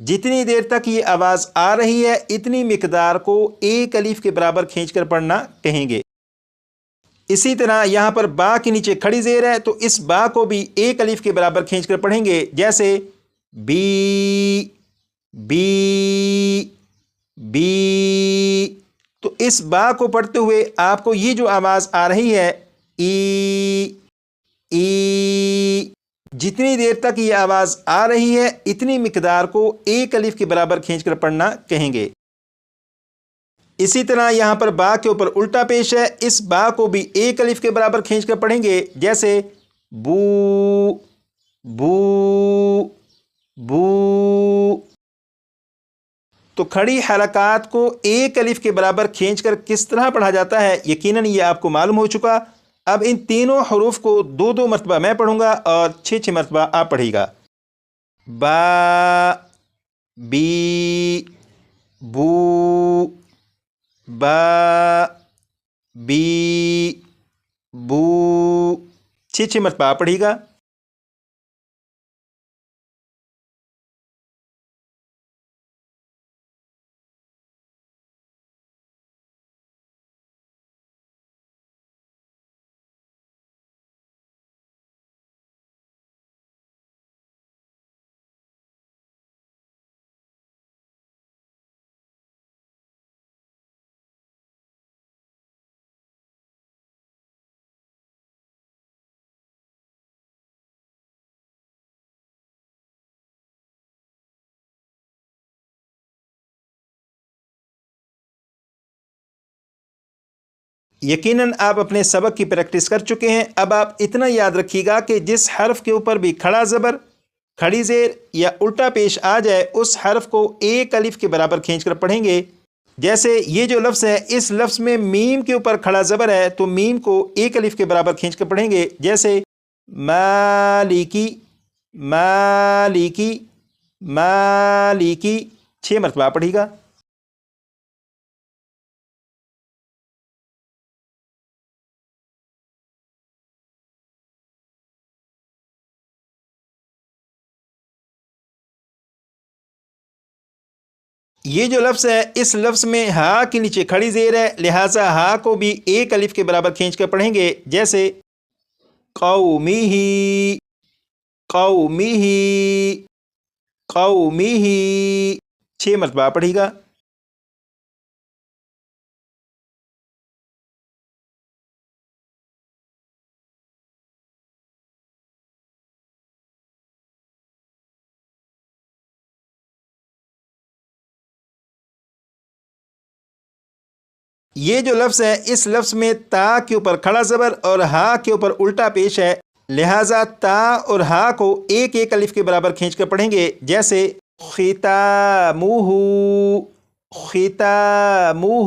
جتنی دیر تک یہ آواز آ رہی ہے اتنی مقدار کو ایک الف کے برابر کھینچ کر پڑھنا کہیں گے۔ اسی طرح یہاں پر با کے نیچے کھڑی زیر ہے تو اس با کو بھی ایک الف کے برابر کھینچ کر پڑھیں گے، جیسے بی بی بی۔ تو اس با کو پڑھتے ہوئے آپ کو یہ جو آواز آ رہی ہے ای ای، جتنی دیر تک یہ آواز آ رہی ہے اتنی مقدار کو ایک الف کے برابر کھینچ کر پڑھنا کہیں گے۔ اسی طرح یہاں پر با کے اوپر الٹا پیش ہے، اس با کو بھی ایک الف کے برابر کھینچ کر پڑھیں گے، جیسے بو بو بو۔ تو کھڑی حرکات کو ایک الف کے برابر کھینچ کر کس طرح پڑھا جاتا ہے یقیناً یہ آپ کو معلوم ہو چکا۔ اب ان تینوں حروف کو دو دو مرتبہ میں پڑھوں گا اور 6 مرتبہ آپ پڑھیے گا۔ با بی بو با بی بو، 6 مرتبہ آپ پڑھیے گا۔ یقیناً آپ اپنے سبق کی پریکٹس کر چکے ہیں۔ اب آپ اتنا یاد رکھیے گا کہ جس حرف کے اوپر بھی کھڑا زبر، کھڑی زیر یا الٹا پیش آ جائے اس حرف کو ایک الف کے برابر کھینچ کر پڑھیں گے۔ جیسے یہ جو لفظ ہے اس لفظ میں میم کے اوپر کھڑا زبر ہے تو میم کو ایک الف کے برابر کھینچ کر پڑھیں گے، جیسے مالکی مالکی مالکی، 6 مرتبہ پڑھیے گا۔ یہ جو لفظ ہے اس لفظ میں ہا کے نیچے کھڑی زیر ہے، لہٰذا ہا کو بھی ایک الف کے برابر کھینچ کر پڑھیں گے، جیسے قومہ قومہ قومہ، 6 مرتبہ پڑھیے گا۔ یہ جو لفظ ہے اس لفظ میں تا کے اوپر کھڑا زبر اور ہا کے اوپر الٹا پیش ہے، لہٰذا تا اور ہا کو ایک ایک الف کے برابر کھینچ کر پڑھیں گے، جیسے ختامہ ختامہ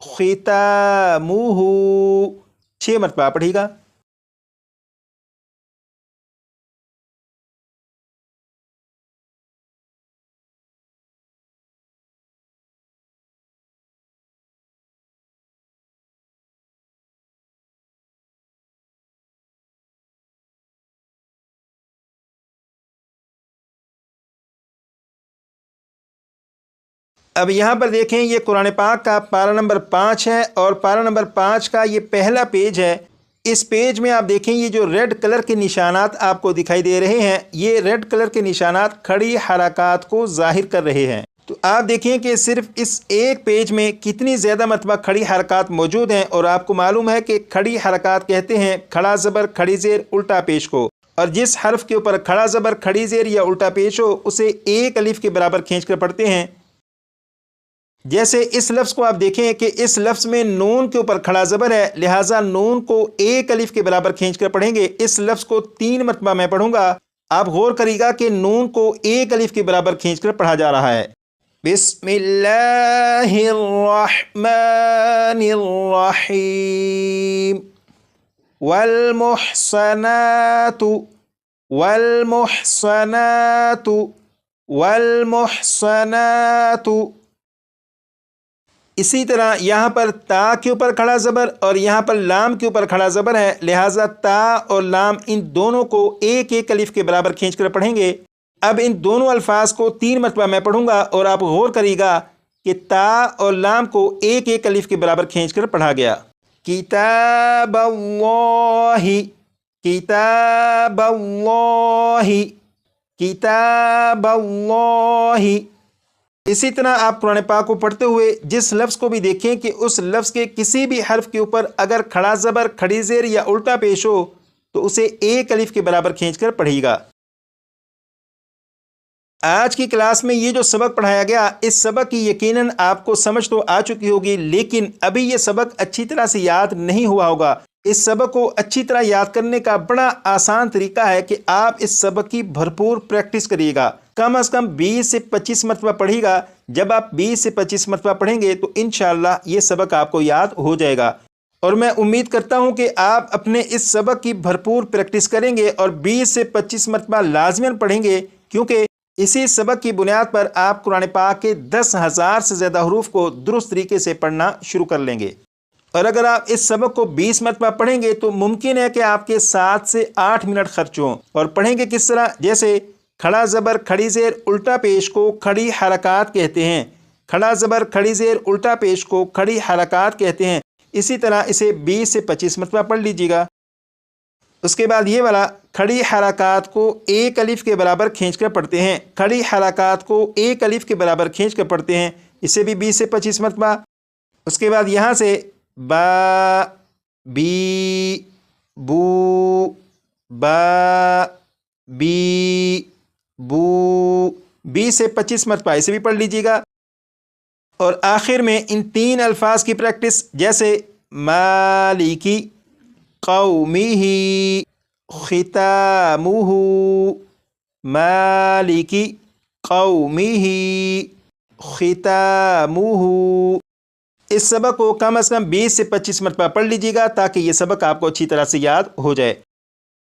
ختامہ، 6 مرتبہ پڑھیے گا۔ اب یہاں پر دیکھیں یہ قرآن پاک کا پارہ نمبر 5 ہے اور پارہ نمبر 5 کا یہ پہلا پیج ہے۔ اس پیج میں آپ دیکھیں یہ جو ریڈ کلر کے نشانات آپ کو دکھائی دے رہے ہیں، یہ ریڈ کلر کے نشانات کھڑی حرکات کو ظاہر کر رہے ہیں۔ تو آپ دیکھیں کہ صرف اس ایک پیج میں کتنی زیادہ مرتبہ کھڑی حرکات موجود ہیں، اور آپ کو معلوم ہے کہ کھڑی حرکات کہتے ہیں کھڑا زبر کھڑی زیر الٹا پیش کو، اور جس حرف کے اوپر کھڑا زبر کھڑی زیر یا الٹا پیش ہو اسے ایک الف کے برابر کھینچ کر پڑھتے ہیں۔ جیسے اس لفظ کو آپ دیکھیں کہ اس لفظ میں نون کے اوپر کھڑا زبر ہے، لہٰذا نون کو ایک الف کے برابر کھینچ کر پڑھیں گے۔ اس لفظ کو 3 مرتبہ میں پڑھوں گا، آپ غور کریے گا کہ نون کو ایک الف کے برابر کھینچ کر پڑھا جا رہا ہے۔ بسم اللہ الرحمن الرحیم۔ والمحصنات والمحصنات والمحصنات۔ اسی طرح یہاں پر تا کے اوپر کھڑا زبر اور یہاں پر لام کے اوپر کھڑا زبر ہے، لہٰذا تا اور لام ان دونوں کو ایک ایک الف کے برابر کھینچ کر پڑھیں گے، اب ان دونوں الفاظ کو 3 مرتبہ میں پڑھوں گا اور آپ غور کریے گا کہ تا اور لام کو ایک ایک الف کے برابر کھینچ کر پڑھا گیا۔ کتاب اللہ، کتاب اللہ، کتاب اللہ۔ اسی طرح آپ قرآن پاک کو پڑھتے ہوئے جس لفظ کو بھی دیکھیں کہ اس لفظ کے کسی بھی حرف کے اوپر اگر کھڑا زبر، کھڑی زیر یا الٹا پیش ہو تو اسے ایک الف کے برابر کھینچ کر پڑھیے گا۔ آج کی کلاس میں یہ جو سبق پڑھایا گیا، اس سبق کی یقیناً آپ کو سمجھ تو آ چکی ہوگی، لیکن ابھی یہ سبق اچھی طرح سے یاد نہیں ہوا ہوگا۔ اس سبق کو اچھی طرح یاد کرنے کا بڑا آسان طریقہ ہے کہ آپ اس سبق کی بھرپور پریکٹس کریے گا، کم از کم 20 سے 25 مرتبہ پڑھیے گا۔ جب آپ 20 سے 25 مرتبہ پڑھیں گے تو انشاءاللہ یہ سبق آپ کو یاد ہو جائے گا، اور میں امید کرتا ہوں کہ آپ اپنے اس سبق کی بھرپور پریکٹس کریں گے اور 20 سے 25 مرتبہ لازماً پڑھیں گے، کیونکہ اسی سبق کی بنیاد پر آپ قرآن پاک کے 10,000 سے زیادہ حروف کو درست طریقے سے پڑھنا شروع کر لیں گے۔ اور اگر آپ اس سبق کو 20 مرتبہ پڑھیں گے تو ممکن ہے کہ آپ کے 7 سے 8 منٹ خرچ ہوں۔ اور پڑھیں گے کس طرح؟ جیسے کھڑا زبر، کھڑی زیر، الٹا پیش کو کھڑی حرکات کہتے ہیں۔ کھڑا زبر، کھڑی زیر، الٹا پیش کو کھڑی حرکات کہتے ہیں۔ اسی طرح اسے 20 سے 25 مرتبہ پڑھ لیجیے گا۔ اس کے بعد یہ والا کھڑی حرکات کو ایک الف کے برابر کھینچ کر پڑھتے ہیں۔ کھڑی حرکات کو ایک الف کے برابر کھینچ کر پڑھتے ہیں، اسے بھی 20 سے 25 مرتبہ۔ اس کے بعد یہاں سے با، بی، بو، با، بی، بو، 20 سے 25 مرتبہ اسے بھی پڑھ لیجیے گا۔ اور آخر میں ان 3 الفاظ کی پریکٹس، جیسے مالکی، قومہ، ختامہ، مالکی، قومہ، ختامہ۔ اس سبق کو کم از کم 20 سے 25 مرتبہ پڑھ لیجیے گا تاکہ یہ سبق آپ کو اچھی طرح سے یاد ہو جائے۔